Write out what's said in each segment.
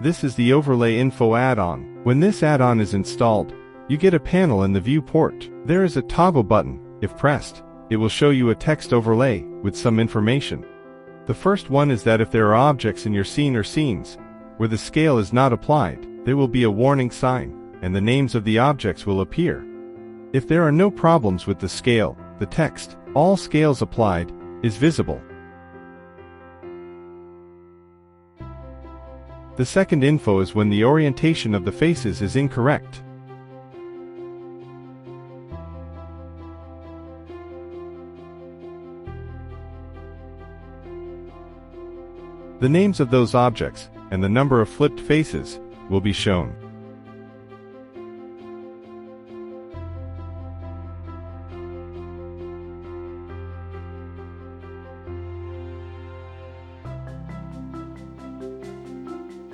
This is the Overlay Info add-on. When this add-on is installed, you get a panel in the viewport. There is a toggle button. If pressed, it will show you a text overlay with some information. The first one is that if there are objects in your scene or scenes where the scale is not applied, there will be a warning sign, and the names of the objects will appear. If there are no problems with the scale, the text, "All scales applied," is visible. The second info is when the orientation of the faces is incorrect. The names of those objects and the number of flipped faces will be shown.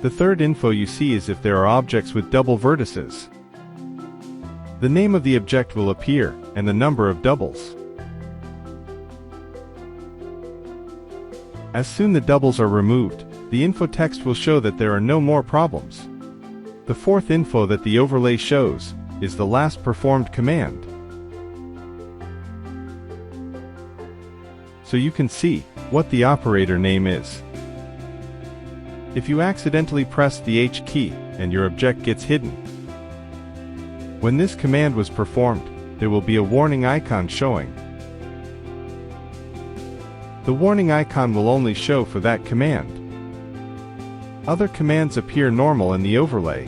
The third info you see is if there are objects with double vertices. The name of the object will appear, and the number of doubles. As soon the doubles are removed, the info text will show that there are no more problems. The fourth info that the overlay shows is the last performed command. So you can see what the operator name is. If you accidentally press the H key and your object gets hidden, when this command was performed, there will be a warning icon showing. The warning icon will only show for that command. Other commands appear normal in the overlay.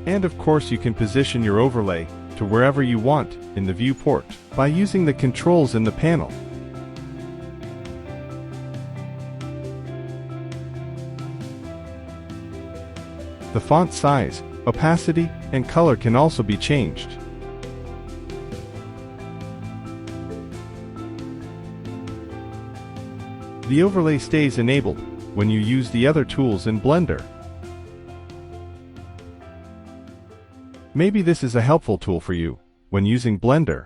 And of course you can position your overlay to wherever you want in the viewport by using the controls in the panel. The font size, opacity, and color can also be changed. The overlay stays enabled when you use the other tools in Blender. Maybe this is a helpful tool for you when using Blender.